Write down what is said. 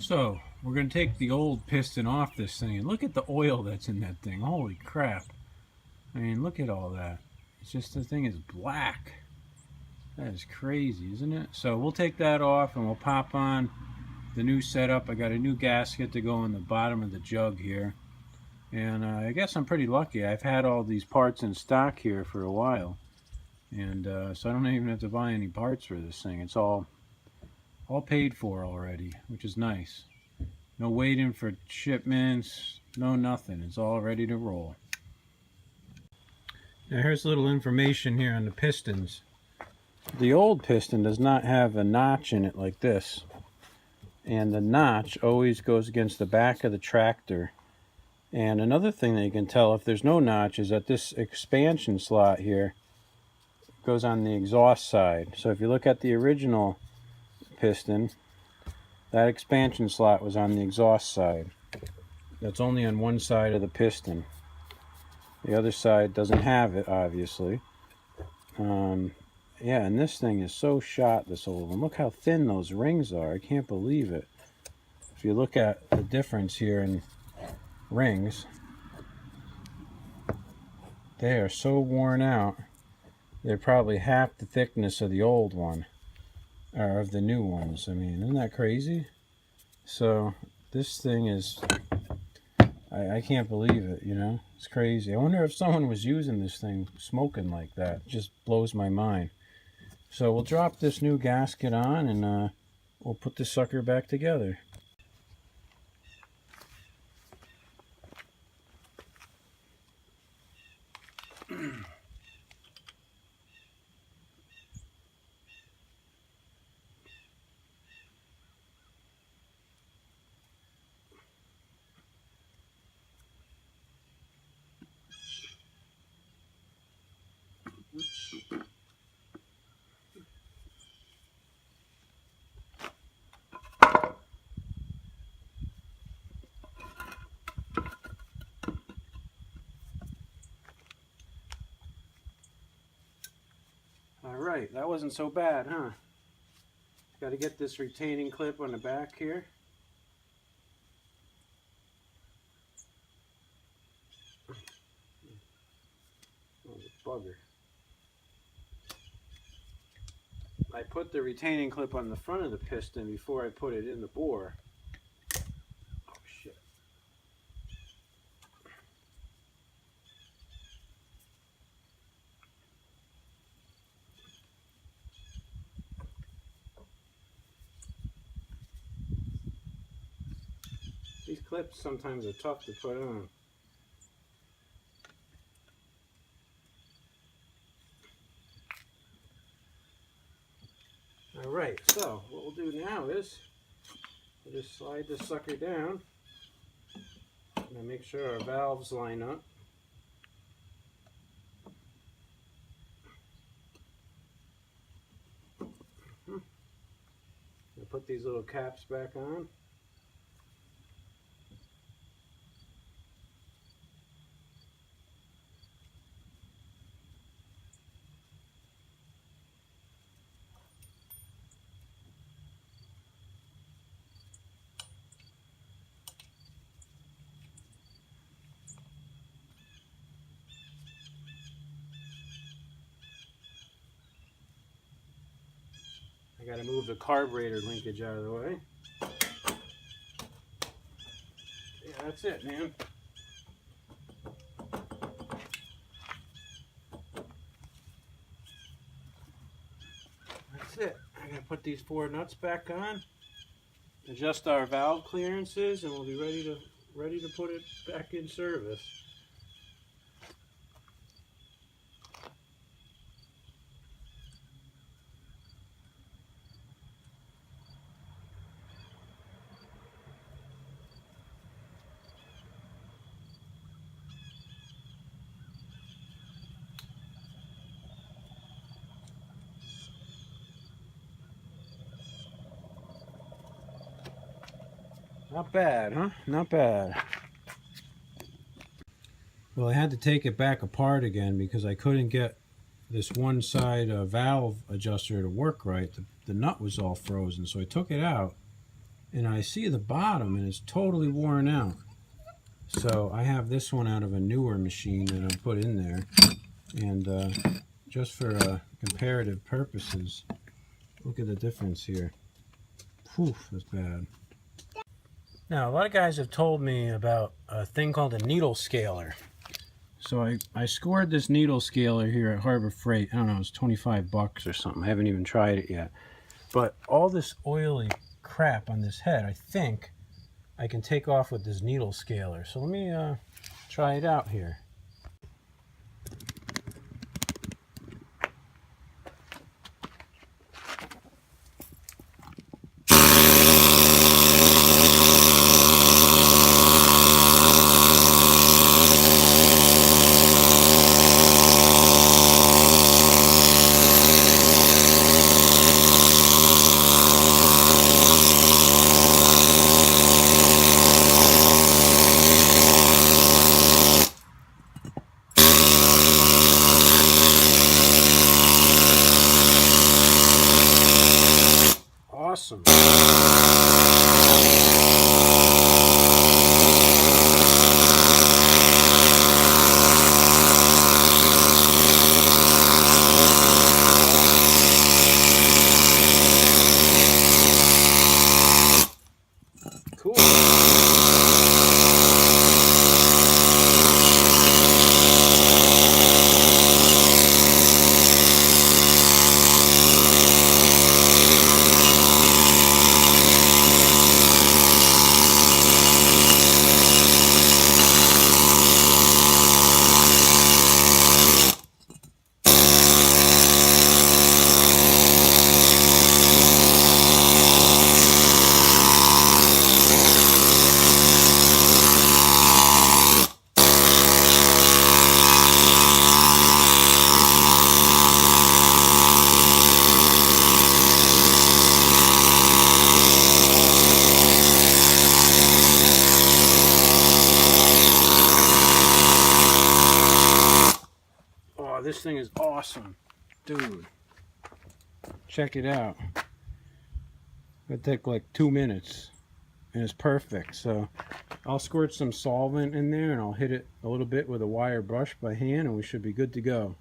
So we're going to take the old piston off this thing, and look at the oil that's in that thing. Holy crap. I mean, look at all that. It's just, the thing is black. That is crazy, isn't it? So we'll take that off and we'll pop on the new setup. I got a new gasket to go in the bottom of the jug here. And I guess I'm pretty lucky. I've had all these parts in stock here for a while. And so I don't even have to buy any parts for this thing. It's all paid for already, which is nice. No waiting for shipments, no nothing. It's all ready to roll. Now here's a little information here on the pistons. The old piston does not have a notch in it like this. And the notch always goes against the back of the tractor. And another thing that you can tell if there's no notch is that this expansion slot here goes on the exhaust side. So if you look at the original piston, that expansion slot was on the exhaust side. That's only on one side of the piston. The other side doesn't have it, obviously. Yeah, and this thing is so shot, this old one. Look how thin those rings are. I can't believe it. If you look at the difference here in rings, they are so worn out. They're probably half the thickness of the old one, or of the new ones. I mean, isn't that crazy? So this thing is, I can't believe it, you know? It's crazy. I wonder if someone was using this thing smoking like that. It just blows my mind. So we'll drop this new gasket on and we'll put this sucker back together. Alright, that wasn't so bad, huh? Got to get this retaining clip on the back here. Oh, the bugger. I put the retaining clip on the front of the piston before I put it in the bore. Oh shit. These clips sometimes are tough to put on. Alright, so what we'll do now is we'll just slide this sucker down and make sure our valves line up. We'll put these little caps back on. I gotta move the carburetor linkage out of the way. Yeah, that's it, man. That's it. I gotta put these 4 nuts back on, adjust our valve clearances, and we'll be ready to put it back in service. Not bad, huh? Not bad. Well, I had to take it back apart again because I couldn't get this one side valve adjuster to work right. The nut was all frozen, so I took it out and I see the bottom and it's totally worn out. So I have this one out of a newer machine that I put in there, and just for comparative purposes, look at the difference here. Whew, that's bad. Now, a lot of guys have told me about a thing called a needle scaler. So I scored this needle scaler here at Harbor Freight. I don't know, it's 25 bucks or something. I haven't even tried it yet. But all this oily crap on this head, I think I can take off with this needle scaler. So let me try it out here. Awesome. Cool. Oh, this thing is awesome. Dude, check it out. It took like 2 minutes and it's perfect. So I'll squirt some solvent in there and I'll hit it a little bit with a wire brush by hand and we should be good to go.